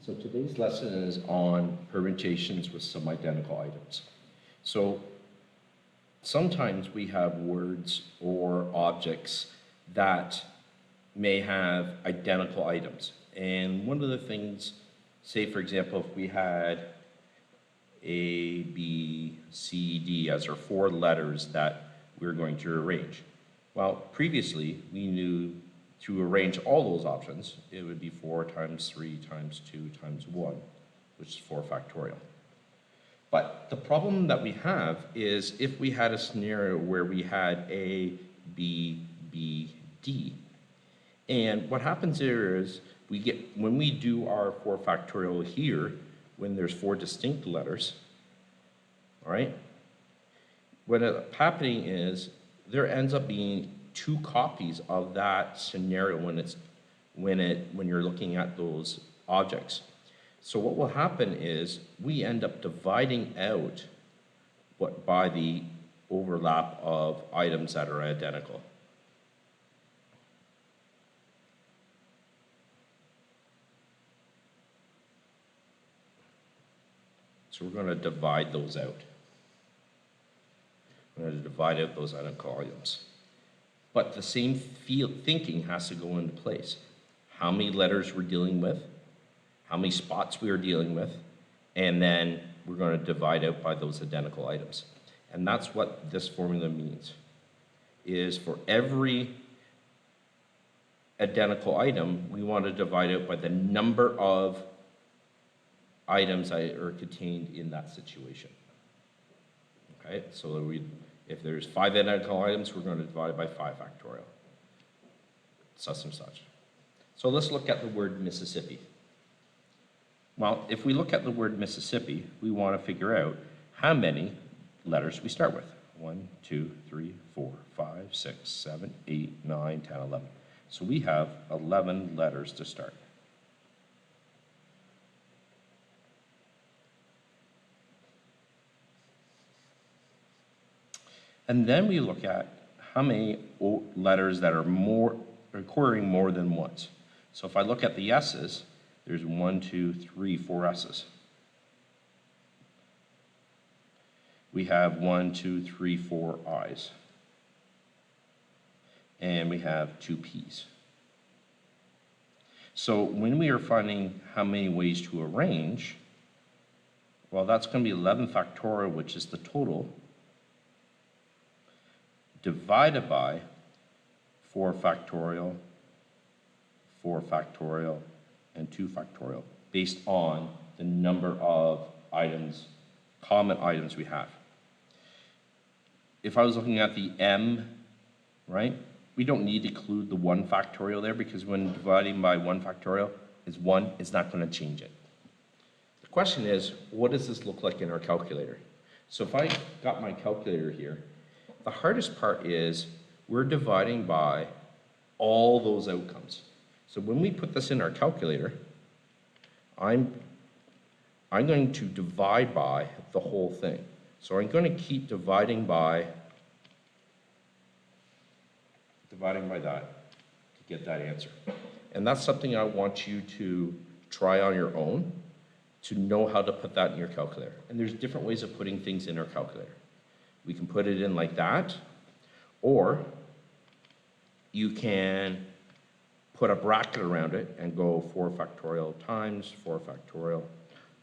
So today's lesson is on permutations with some identical items. So sometimes we have words or objects that may have identical items. And one of the things, say for example, if we had A, B, C, D as our four letters that we're going to arrange. Well, previously we knew to arrange all those options, it would be 4 times 3 times 2 times 1, which is 4 factorial. But the problem that we have is if we had a scenario where we had A, B, B, D, and what happens there is when we do our 4 factorial here, when there's 4 distinct letters, all right, what ends up happening is there ends up being 2 copies of that scenario when you're looking at those objects. So what will happen is we end up dividing out by the overlap of items that are identical. So we're going to divide those out. We're going to divide out those identical items. But the same thinking has to go into place. How many letters we're dealing with, how many spots we are dealing with, and then we're going to divide out by those identical items. And that's what this formula means, is for every identical item, we want to divide out by the number of items that are contained in that situation. Okay, so if there's 5 identical items, we're going to divide by 5 factorial, such and such. So let's look at the word Mississippi. Well, if we look at the word Mississippi, we want to figure out how many letters we start with. 1, 2, 3, 4, 5, 6, 7, 8, 9, 10, 11. So we have 11 letters to start. And then we look at how many letters that are occurring more than once. So if I look at the S's, there's 1, 2, 3, 4 S's. We have 1, 2, 3, 4 I's. And we have 2 P's. So when we are finding how many ways to arrange, well, that's going to be 11 factorial, which is the total, divided by 4 factorial, 4 factorial, and 2 factorial, based on the number of items, common items we have. If I was looking at the M, right, we don't need to include the 1 factorial there because when dividing by 1 factorial is 1, it's not going to change it. The question is, what does this look like in our calculator? So if I got my calculator here, the hardest part is we're dividing by all those outcomes. So when we put this in our calculator, I'm going to divide by the whole thing. So I'm going to keep dividing by that to get that answer. And that's something I want you to try on your own to know how to put that in your calculator. And there's different ways of putting things in our calculator. We can put it in like that, or you can put a bracket around it and go 4 factorial times 4 factorial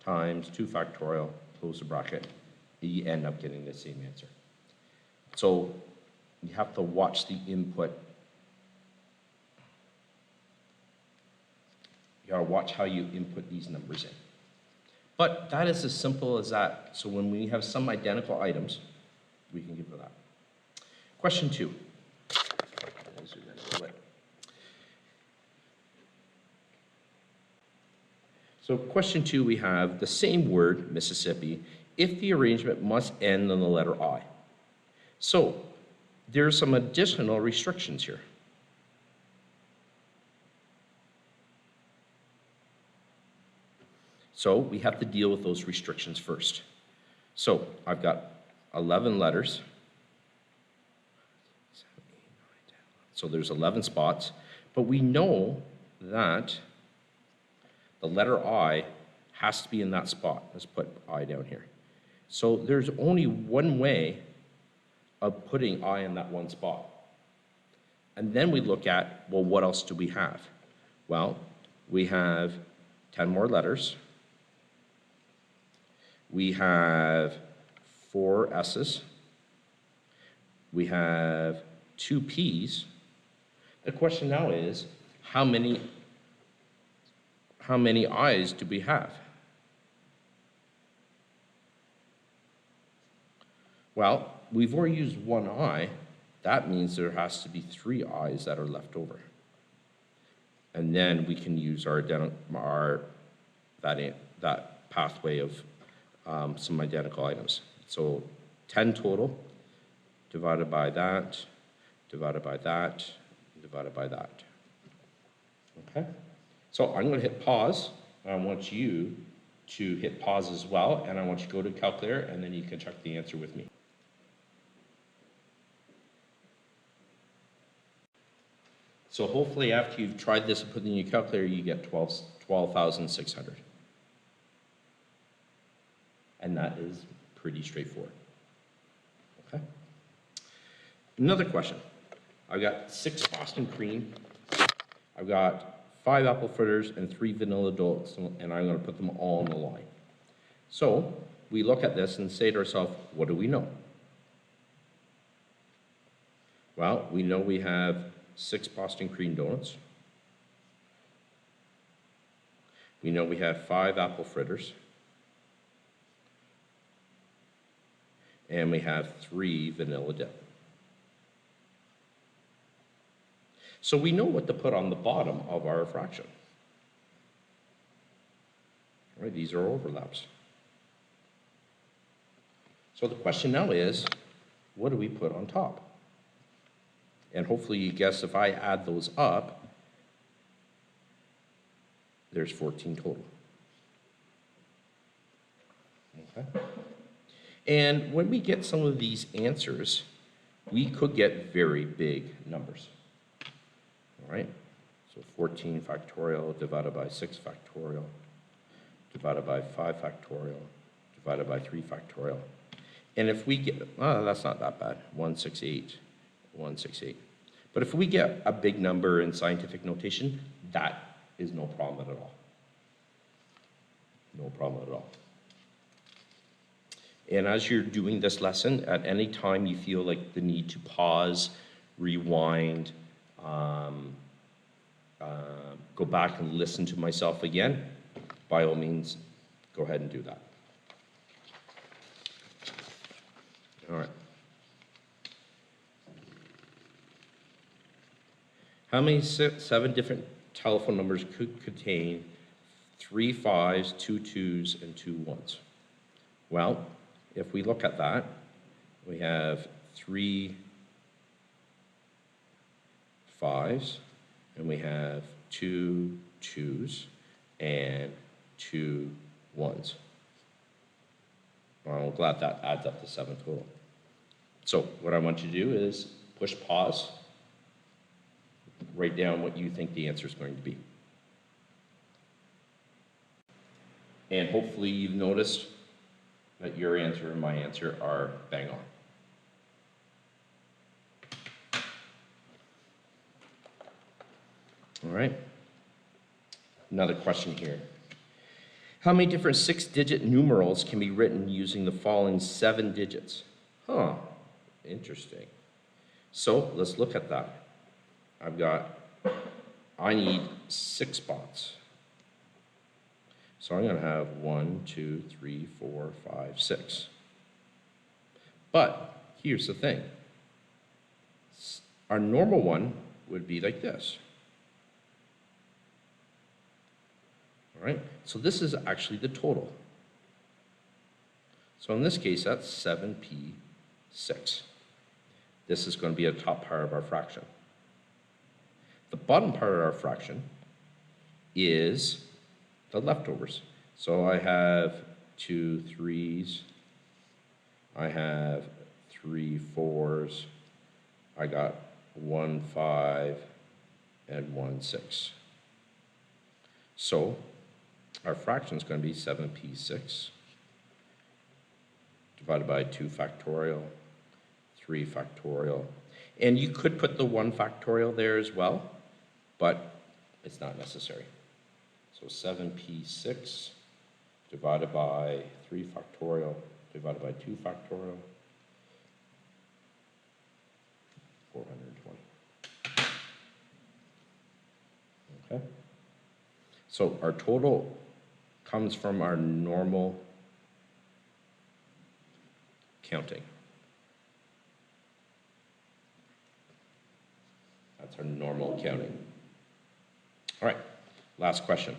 times 2 factorial, close the bracket, you end up getting the same answer. So you have to watch the input. You gotta watch how you input these numbers in. But that is as simple as that. So when we have some identical items, we can give it that. Question 2. So question 2, we have the same word, Mississippi, if the arrangement must end on the letter I. So there's some additional restrictions here. So we have to deal with those restrictions first. So I've got 11 letters. So there's 11 spots, but we know that The letter I has to be in that spot. Let's put I down here. So there's only one way of putting I in that one spot. And then we look at, well, what else do we have? Well, we have 10 more letters. We have 4 S's. We have 2 P's. The question now is, how many I's do we have? Well, we've already used 1 I. That means there has to be 3 I's that are left over. And then we can use that pathway of some identical items. So 10 total, divided by that, divided by that, divided by that. Okay? So I'm going to hit pause. I want you to hit pause as well, and I want you to go to calculator, and then you can check the answer with me. So hopefully after you've tried this and put it in your calculator, you get 12,600. And that is pretty straightforward. Okay? Another question. I've got 6 Boston cream. I've got 5 apple fritters and 3 vanilla donuts, and I'm going to put them all on the line. So we look at this and say to ourselves, what do we know? Well, we know we have 6 Boston cream donuts. We know we have 5 apple fritters. And we have 3 vanilla dip. So we know what to put on the bottom of our fraction. All right, these are overlaps. So the question now is, what do we put on top? And hopefully you guess if I add those up, there's 14 total. Okay. And when we get some of these answers, we could get very big numbers. All right? So 14 factorial divided by 6 factorial, divided by 5 factorial, divided by 3 factorial. And if we get, oh, that's not that bad, 168, 168. But if we get a big number in scientific notation, that is no problem at all. No problem at all. And as you're doing this lesson, at any time you feel like the need to pause, rewind, go back and listen to myself again, by all means, go ahead and do that. All right. How many 7 different telephone numbers could contain 3 5s, 2 2s, and 2 1s? Well, if we look at that, we have 3 5s, and we have 2 2s, and 2 1s. Well, I'm glad that adds up to 7 total. So what I want you to do is push pause, write down what you think the answer is going to be. And hopefully you've noticed that your answer and my answer are bang on. All right. Another question here. How many different 6-digit numerals can be written using the following 7 digits? Huh, interesting. So let's look at that. I need 6 spots. So I'm going to have 1, 2, 3, 4, 5, 6. But here's the thing. Our normal one would be like this. All right? So this is actually the total. So in this case, that's 7p6. This is going to be the top part of our fraction. The bottom part of our fraction is the leftovers. So I have 2 3s, I have 3 4s, I got 1 5, and 1 6. So our fraction is going to be 7p6 divided by 2 factorial, 3 factorial. And you could put the 1 factorial there as well, but it's not necessary. So 7p6 divided by 3 factorial divided by 2 factorial, 420. Okay? So our total comes from our normal counting. That's our normal counting. All right, last question.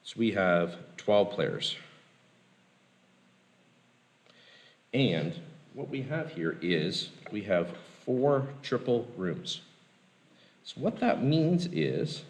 So we have 12 players. And what we have here is we have 4 triple rooms. So what that means is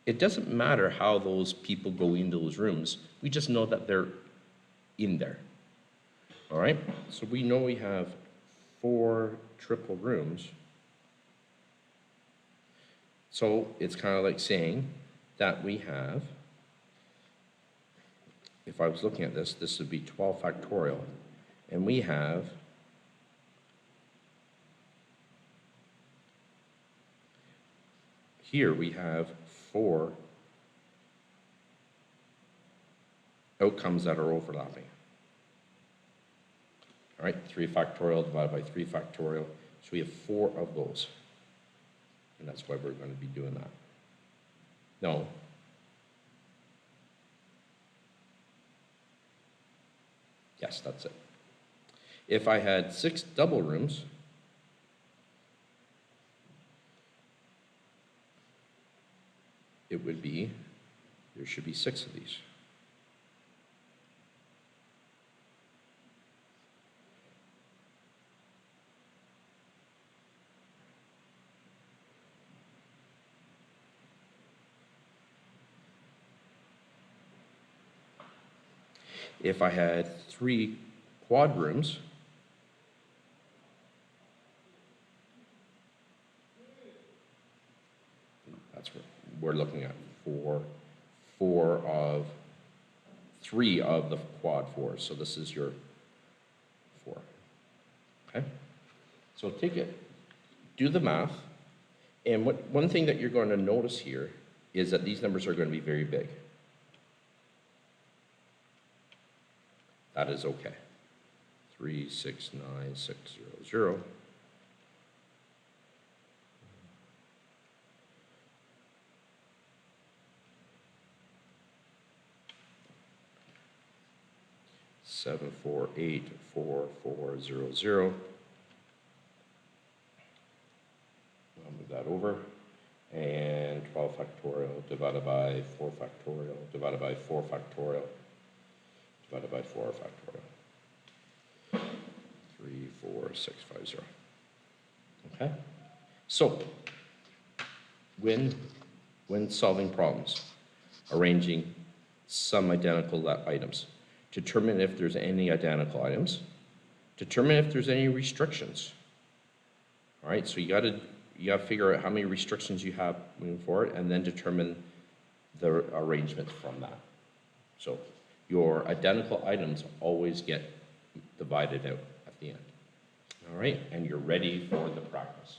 it doesn't matter how those people go into those rooms. We just know that they're in there. All right? So we know we have 4 triple rooms. So it's kind of like saying that we have, if I was looking at this, this would be 12 factorial. And we have here we have 4 outcomes that are overlapping. All right, 3 factorial divided by 3 factorial. So we have 4 of those. And that's why we're going to be doing that. No. Yes, that's it. If I had 6 double rooms, it would be, there should be 6 of these. If I had 3 quad rooms, that's what we're looking at, 3 of the quad 4s. So this is your 4. Okay? So take it, do the math, and one thing that you're going to notice here is that these numbers are going to be very big. That is okay. 3, 6, 9, 6, 0, 0. Seven, 4, 8, 4, 4, 0, 0. I'll move that over. And 12 factorial divided by 4 factorial divided by 4 factorial divided by 4 factorial. 3, 4, 6, 5, 0. Okay? So, when solving problems, arranging some identical items, determine if there's any identical items, determine if there's any restrictions. All right, so you got to figure out how many restrictions you have moving forward, and then determine the arrangement from that. So your identical items always get divided out at the end. All right, and you're ready for the practice.